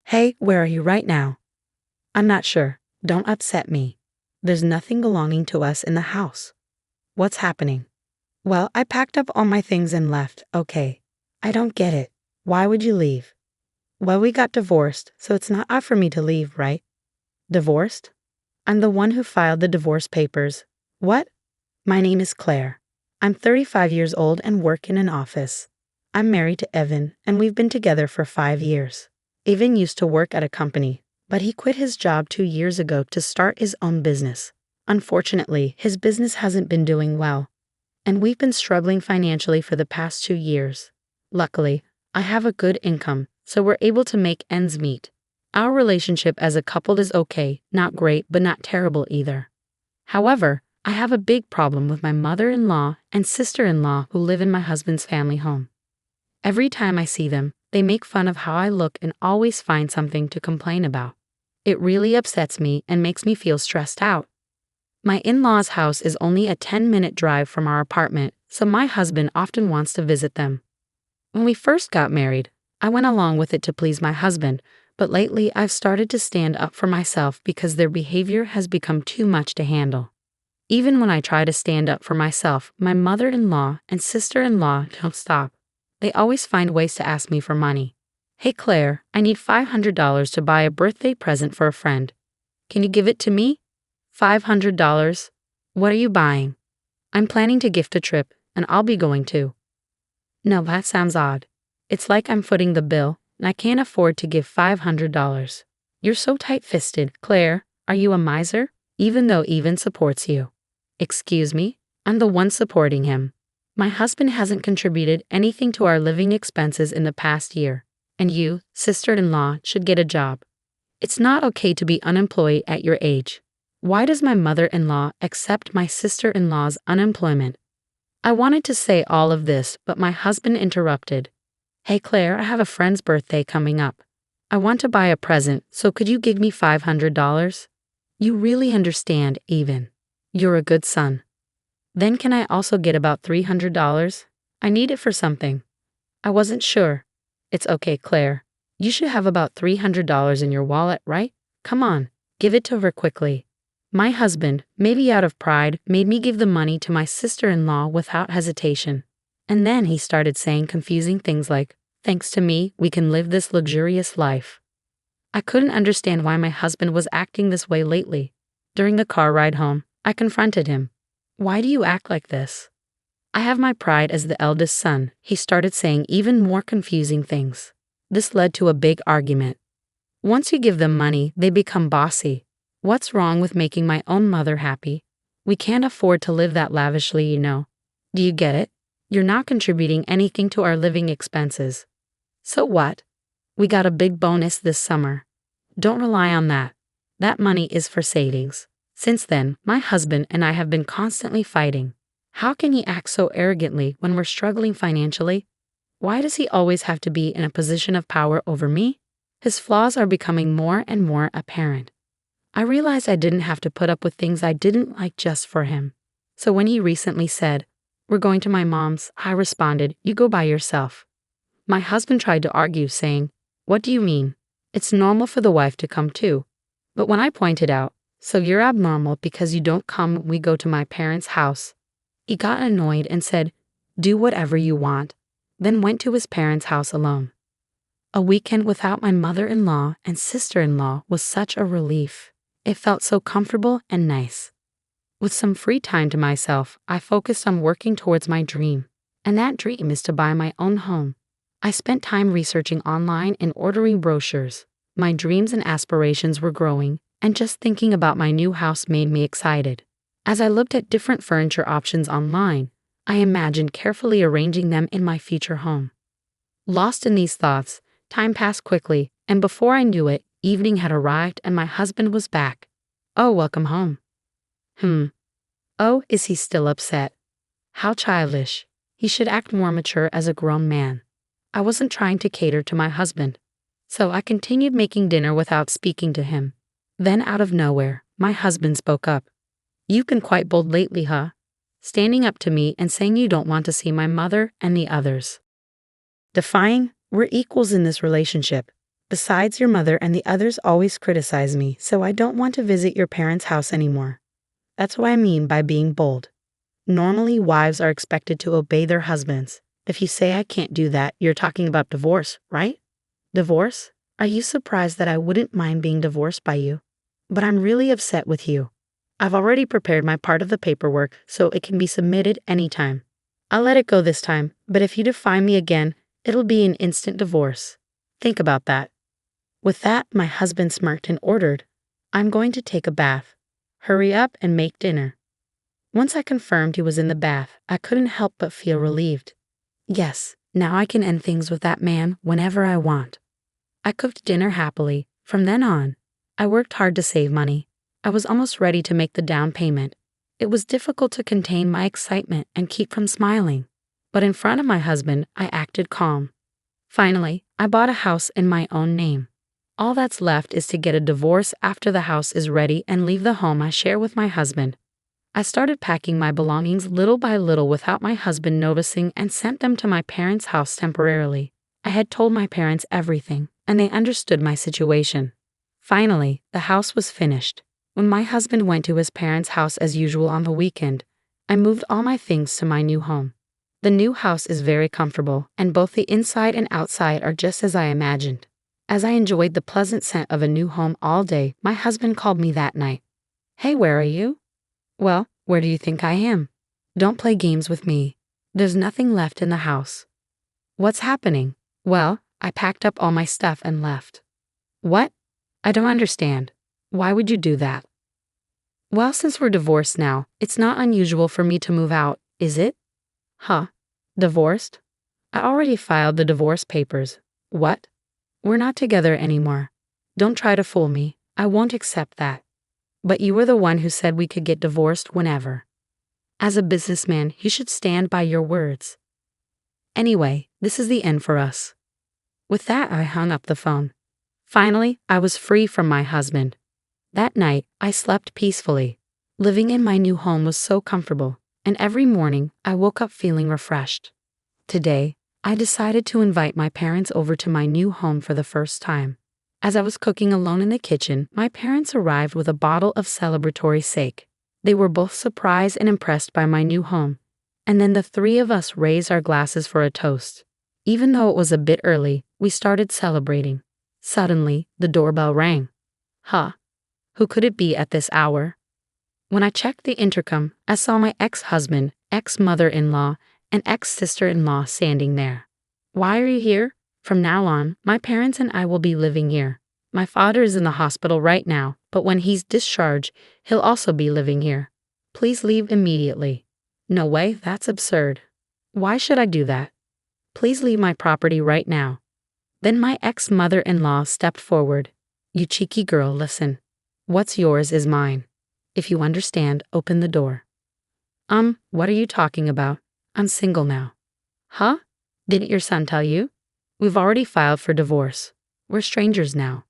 Hey, where are you right now? I'm not sure. Don't upset me. There's nothing belonging to us in the house. What's happening? Well, I packed up all my things and left. Okay. I don't get it. Why would you leave? Well, we got divorced, so it's not odd for me to leave, right? Divorced? I'm the one who filed the divorce papers. What? My name is Claire. I'm 35 years old and work in an office. I'm married to Evan, and we've been together for 5 years. Evan used to work at a company, but he quit his job 2 years ago to start his own business. Unfortunately, his business hasn't been doing well, and we've been struggling financially for the past 2 years. Luckily, I have a good income, so we're able to make ends meet. Our relationship as a couple is okay, not great, but not terrible either. However, I have a big problem with my mother-in-law and sister-in-law who live in my husband's family home. Every time I see them, they make fun of how I look and always find something to complain about. It really upsets me and makes me feel stressed out. My in-laws' house is only a 10-minute drive from our apartment, so my husband often wants to visit them. When we first got married, I went along with it to please my husband, but lately I've started to stand up for myself because their behavior has become too much to handle. Even when I try to stand up for myself, my mother-in-law and sister-in-law don't stop. They always find ways to ask me for money. Hey Claire, I need $500 to buy a birthday present for a friend. Can you give it to me? $500? What are you buying? I'm planning to gift a trip, and I'll be going too. No, that sounds odd. It's like I'm footing the bill, and I can't afford to give $500. You're so tight-fisted. Claire, are you a miser? Even though Evan supports you. Excuse me? I'm the one supporting him. My husband hasn't contributed anything to our living expenses in the past year, and you, sister-in-law, should get a job. It's not okay to be unemployed at your age. Why does my mother-in-law accept my sister-in-law's unemployment? I wanted to say all of this, but my husband interrupted. Hey Claire, I have a friend's birthday coming up. I want to buy a present, so could you give me $500? You really understand, Evan. You're a good son. Then can I also get about $300? I need it for something. I wasn't sure. It's okay, Claire. You should have about $300 in your wallet, right? Come on, give it to her quickly. My husband, maybe out of pride, made me give the money to my sister-in-law without hesitation. And then he started saying confusing things like, thanks to me, we can live this luxurious life. I couldn't understand why my husband was acting this way lately. During the car ride home, I confronted him. Why do you act like this? I have my pride as the eldest son. He started saying even more confusing things. This led to a big argument. Once you give them money, they become bossy. What's wrong with making my own mother happy? We can't afford to live that lavishly, you know. Do you get it? You're not contributing anything to our living expenses. So what? We got a big bonus this summer. Don't rely on that. That money is for savings. Since then, my husband and I have been constantly fighting. How can he act so arrogantly when we're struggling financially? Why does he always have to be in a position of power over me? His flaws are becoming more and more apparent. I realized I didn't have to put up with things I didn't like just for him. So when he recently said, "We're going to my mom's," I responded, "You go by yourself." My husband tried to argue, saying, "What do you mean? It's normal for the wife to come too." But when I pointed out, "So you're abnormal because you don't come when we go to my parents' house," he got annoyed and said, "Do whatever you want," then went to his parents' house alone. A weekend without my mother-in-law and sister-in-law was such a relief. It felt so comfortable and nice. With some free time to myself, I focused on working towards my dream, and that dream is to buy my own home. I spent time researching online and ordering brochures. My dreams and aspirations were growing, and just thinking about my new house made me excited. As I looked at different furniture options online, I imagined carefully arranging them in my future home. Lost in these thoughts, time passed quickly, and before I knew it, evening had arrived and my husband was back. Oh, welcome home. Oh, is he still upset? How childish. He should act more mature as a grown man. I wasn't trying to cater to my husband, so I continued making dinner without speaking to him. Then out of nowhere, my husband spoke up. "You've been quite bold lately, huh? Standing up to me and saying you don't want to see my mother and the others." Defying, we're equals in this relationship. Besides, your mother and the others always criticize me, so I don't want to visit your parents' house anymore. That's what I mean by being bold. Normally, wives are expected to obey their husbands. If you say I can't do that, you're talking about divorce, right? Divorce? Are you surprised that I wouldn't mind being divorced by you? But I'm really upset with you. I've already prepared my part of the paperwork so it can be submitted anytime. I'll let it go this time, but if you defy me again, it'll be an instant divorce. Think about that. With that, my husband smirked and ordered, I'm going to take a bath. Hurry up and make dinner. Once I confirmed he was in the bath, I couldn't help but feel relieved. Yes, now I can end things with that man whenever I want. I cooked dinner happily. From then on, I worked hard to save money. I was almost ready to make the down payment. It was difficult to contain my excitement and keep from smiling. But in front of my husband, I acted calm. Finally, I bought a house in my own name. All that's left is to get a divorce after the house is ready and leave the home I share with my husband. I started packing my belongings little by little without my husband noticing and sent them to my parents' house temporarily. I had told my parents everything, and they understood my situation. Finally, the house was finished. When my husband went to his parents' house as usual on the weekend, I moved all my things to my new home. The new house is very comfortable, and both the inside and outside are just as I imagined. As I enjoyed the pleasant scent of a new home all day, my husband called me that night. Hey, where are you? Well, where do you think I am? Don't play games with me. There's nothing left in the house. What's happening? Well, I packed up all my stuff and left. What? I don't understand. Why would you do that? Well, since we're divorced now, it's not unusual for me to move out, is it? Huh? Divorced? I already filed the divorce papers. What? We're not together anymore. Don't try to fool me. I won't accept that. But you were the one who said we could get divorced whenever. As a businessman, you should stand by your words. Anyway, this is the end for us. With that, I hung up the phone. Finally, I was free from my husband. That night, I slept peacefully. Living in my new home was so comfortable, and every morning, I woke up feeling refreshed. Today, I decided to invite my parents over to my new home for the first time. As I was cooking alone in the kitchen, my parents arrived with a bottle of celebratory sake. They were both surprised and impressed by my new home, and then the three of us raised our glasses for a toast. Even though it was a bit early, we started celebrating. Suddenly, the doorbell rang. Huh? Who could it be at this hour? When I checked the intercom, I saw my ex-husband, ex-mother-in-law, and ex-sister-in-law standing there. Why are you here? From now on, my parents and I will be living here. My father is in the hospital right now, but when he's discharged, he'll also be living here. Please leave immediately. No way, that's absurd. Why should I do that? Please leave my property right now. Then my ex-mother-in-law stepped forward. You cheeky girl, listen. What's yours is mine. If you understand, open the door. What are you talking about? I'm single now. Huh? Didn't your son tell you? We've already filed for divorce. We're strangers now.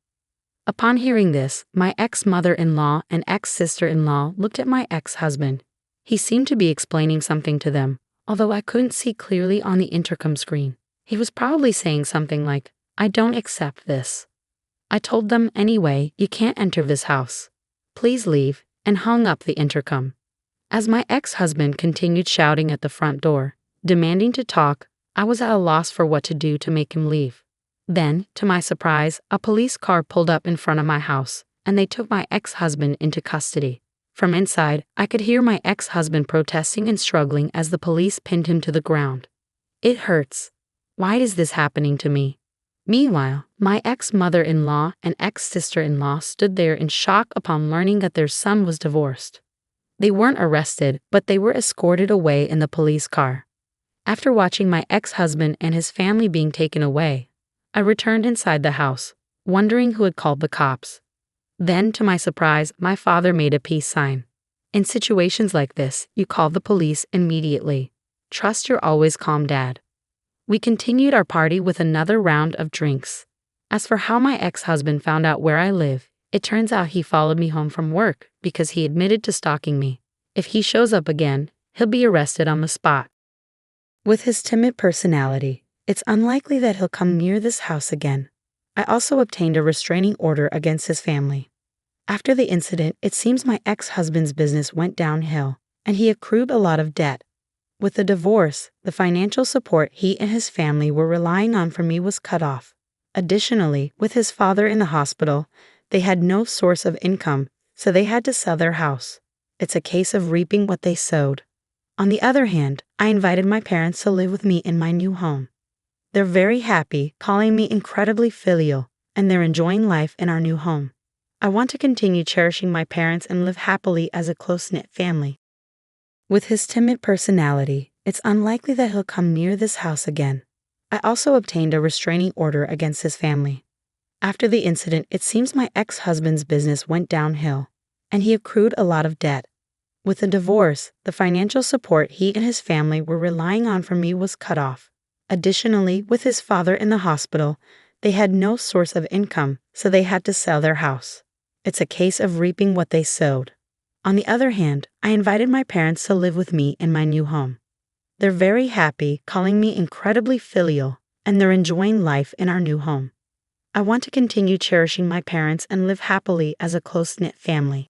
Upon hearing this, my ex-mother-in-law and ex-sister-in-law looked at my ex-husband. He seemed to be explaining something to them, although I couldn't see clearly on the intercom screen. He was probably saying something like, I don't accept this. I told them, anyway, you can't enter this house. Please leave, and hung up the intercom. As my ex-husband continued shouting at the front door, demanding to talk, I was at a loss for what to do to make him leave. Then, to my surprise, a police car pulled up in front of my house, and they took my ex-husband into custody. From inside, I could hear my ex-husband protesting and struggling as the police pinned him to the ground. It hurts. Why is this happening to me? Meanwhile, my ex-mother-in-law and ex-sister-in-law stood there in shock upon learning that their son was divorced. They weren't arrested, but they were escorted away in the police car. After watching my ex-husband and his family being taken away, I returned inside the house, wondering who had called the cops. Then, to my surprise, my father made a peace sign. In situations like this, you call the police immediately. Trust your always calm dad. We continued our party with another round of drinks. As for how my ex-husband found out where I live, it turns out he followed me home from work because he admitted to stalking me. If he shows up again, he'll be arrested on the spot. With his timid personality, it's unlikely that he'll come near this house again. I also obtained a restraining order against his family. After the incident, it seems my ex-husband's business went downhill, and he accrued a lot of debt. With the divorce, the financial support he and his family were relying on from me was cut off. Additionally, with his father in the hospital, they had no source of income, so they had to sell their house. It's a case of reaping what they sowed. On the other hand, I invited my parents to live with me in my new home. They're very happy, calling me incredibly filial, and they're enjoying life in our new home. I want to continue cherishing my parents and live happily as a close-knit family. With his timid personality, it's unlikely that he'll come near this house again. I also obtained a restraining order against his family. After the incident, it seems my ex-husband's business went downhill, and he accrued a lot of debt. With the divorce, the financial support he and his family were relying on from me was cut off. Additionally, with his father in the hospital, they had no source of income, so they had to sell their house. It's a case of reaping what they sowed. On the other hand, I invited my parents to live with me in my new home. They're very happy, calling me incredibly filial, and they're enjoying life in our new home. I want to continue cherishing my parents and live happily as a close-knit family.